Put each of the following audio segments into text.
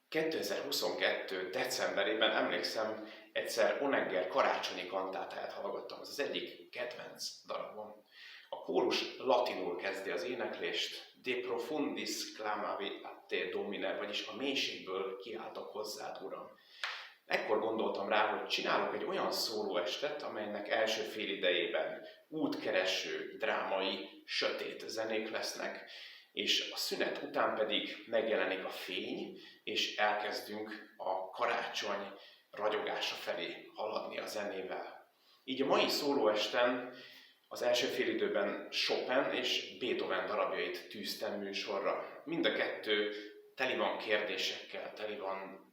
2022. decemberében emlékszem, egyszer Honegger karácsonyi kantátáját hallgattam, ez az egyik kedvenc darabom. A kórus latinul kezdi az éneklést, De profundis clamavi a te domine, vagyis a mélységből kiáltok hozzád, Uram. Ekkor gondoltam rá, hogy csinálok egy olyan szólóestet, amelynek első fél idejében útkereső, drámai, sötét zenék lesznek, és a szünet után pedig megjelenik a fény, és elkezdünk a karácsony ragyogása felé haladni a zenével. Így a mai szólóesten az első félidőben Chopin és Beethoven darabjait tűztem műsorra. Mind a kettő teli van kérdésekkel, teli van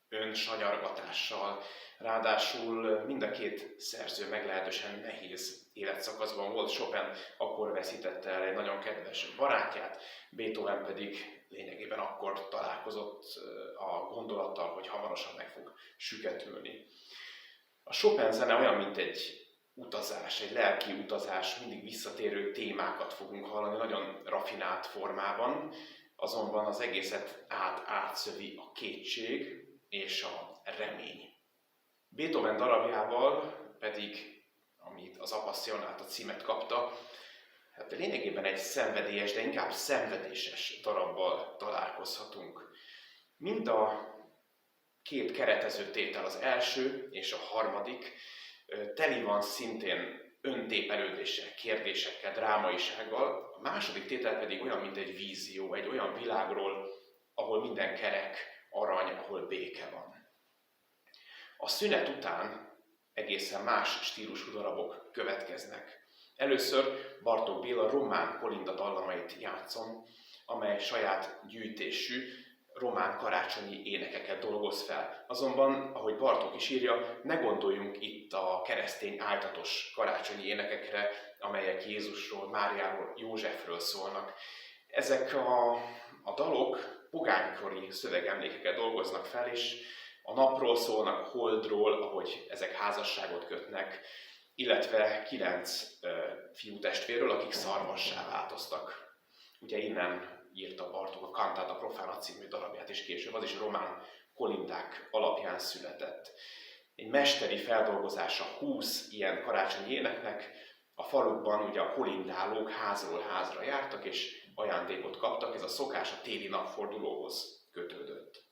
önsanyargatással, ráadásul mind a két szerző meglehetősen nehéz életszakaszban volt. Chopin akkor veszítette el egy nagyon kedves barátját, Beethoven pedig lényegében akkor találkozott a gondolattal, hogy hamarosan meg fog süketülni. A Chopin zene olyan, mint egy utazás, egy lelki utazás, mindig visszatérő témákat fogunk hallani, nagyon rafinált formában, azonban az egészet átszövi a kétség és a remény. Beethoven darabjával pedig, amit az Appassionata címet kapta, hát lényegében egy szenvedélyes, de inkább szenvedéses darabbal találkozhatunk. Mind a két keretező tétel, az első és a harmadik, teli van szintén öntépelődéssel, kérdésekkel, drámaisággal. A második tétel pedig olyan, mint egy vízió, egy olyan világról, ahol minden kerek, arany, ahol béke van. A szünet után egészen más stílusú darabok következnek. Először Bartók Béla román kolinda dallamait játszom, amely saját gyűjtésű román karácsonyi énekeket dolgoz fel. Azonban, ahogy Bartók is írja, ne gondoljunk itt a keresztény áltatos karácsonyi énekekre, amelyek Jézusról, Máriáról, Józsefről szólnak. Ezek a dalok pogánykori szövegemlékeket dolgoznak fel, és a napról szólnak, a holdról, ahogy ezek házasságot kötnek, illetve 9 fiútestvérről, akik szarvassá változtak. Ugye innen írta Bartók a Cantata Profana című darabját, és később az is román kolindák alapján született. Egy mesteri feldolgozása 20 ilyen karácsonyi éneknek. A falukban ugye a kolindálók házról házra jártak, és ajándékot kaptak, ez a szokás a téli napfordulóhoz kötődött.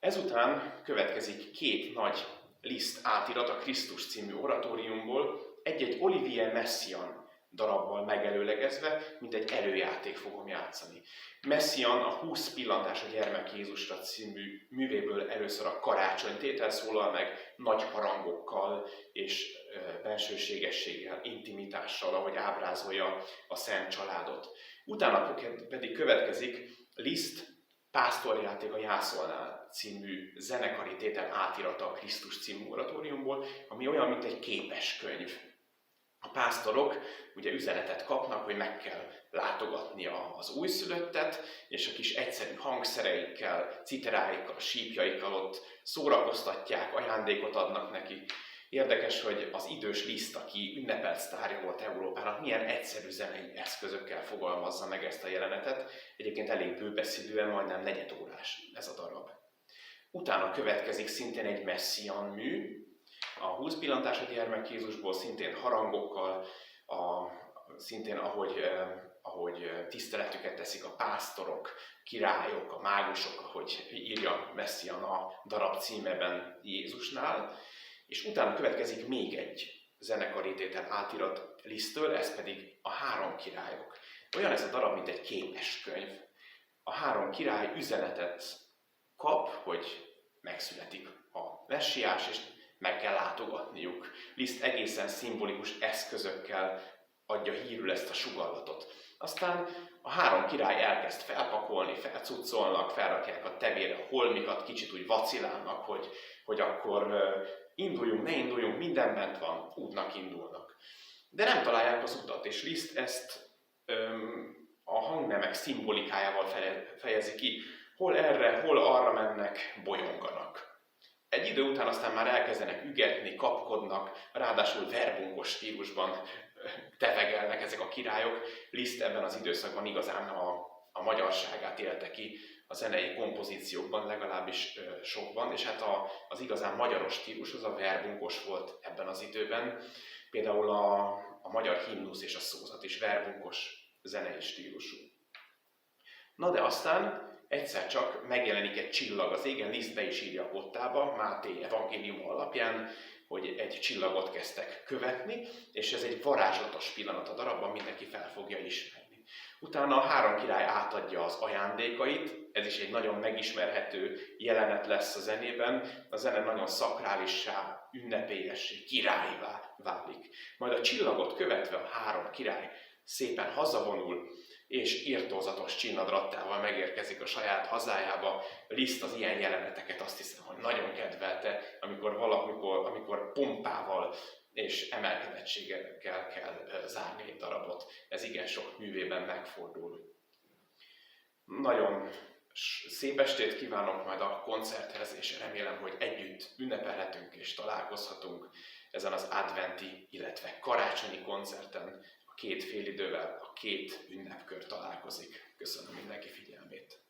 Ezután következik 2 nagy Liszt átirat a Krisztus című oratóriumból, egy-egy Olivier Messiaen darabbal megelőlegezve, mint egy előjáték fogom játszani. Messiaen a 20 pillantás a gyermek Jézusra című művéből először a karácsonytétel szólal meg, nagy harangokkal és bensőségességgel, intimitással, ahogy ábrázolja a Szent Családot. Utána pedig következik Liszt Pásztorjáték a Jászolnál című zenekari tétel átirata a Krisztus című oratóriumból, ami olyan, mint egy képeskönyv. A pásztorok ugye üzenetet kapnak, hogy meg kell látogatni az újszülöttet, és a kis egyszerű hangszereikkel, citeráikkal, sípjaikkal ott szórakoztatják, ajándékot adnak neki. Érdekes, hogy az idős Liszt, aki ünnepelt sztárja volt Európának, milyen egyszerű zenei eszközökkel fogalmazza meg ezt a jelenetet. Egyébként elég bőbeszédűen, majdnem negyedórás ez a darab. Utána következik szintén egy Messiaen mű, a 20 pillantás a gyermek Jézusból, szintén harangokkal, szintén ahogy tiszteletüket teszik a pásztorok, királyok, a mágusok, ahogy írja Messiaen a darab címeben Jézusnál. És utána következik még egy zenekari tétel átirat Liszttől, ez pedig a 3 királyok. Olyan ez a darab, mint egy képeskönyv. A 3 király üzenetet kap, hogy megszületik a messiás, és meg kell látogatniuk. Liszt egészen szimbolikus eszközökkel adja hírül ezt a sugallatot. Aztán a 3 király elkezd felpakolni, felcuccolnak, felrakják a tevére a holmikat, kicsit úgy vacilálnak, hogy akkor induljunk, ne induljunk, minden bent van, útnak indulnak. De nem találják az utat, és Liszt ezt a hangnemek szimbolikájával fejezi ki. Hol erre, hol arra mennek, bolyonganak. Egy idő után aztán már elkezdenek ügetni, kapkodnak, ráadásul verbungos stílusban tevegelnek ezek a királyok. Liszt ebben az időszakban igazán a magyarságát élte ki, a zenei kompozíciókban, legalábbis sokban, és hát az igazán magyaros stílus az a verbunkos volt ebben az időben. Például a magyar himnusz és a szózat is verbunkos zenei stílusú. Na de aztán egyszer csak megjelenik egy csillag az égen, Liszt be is írja a kottába, Máté evangéliuma alapján, hogy egy csillagot kezdtek követni, és ez egy varázslatos pillanat a darabban, mindenki fel fogja ismerni. Utána a három király átadja az ajándékait, ez is egy nagyon megismerhető jelenet lesz a zenében, a zene nagyon szakrálissá, ünnepélyessé, királlyá válik. Majd a csillagot követve a három király szépen hazavonul, és irtózatos csinnadrattával megérkezik a saját hazájába. Liszt az ilyen jeleneteket azt hiszem, hogy nagyon kedvelte, amikor pompával és emelkedettséggel kell zárni egy darabot. Ez igen sok művében megfordul. Nagyon szép estét kívánok majd a koncerthez, és remélem, hogy együtt ünnepelhetünk és találkozhatunk ezen az adventi, illetve karácsonyi koncerten. A két félidővel a két ünnepkör találkozik. Köszönöm mindenki figyelmét!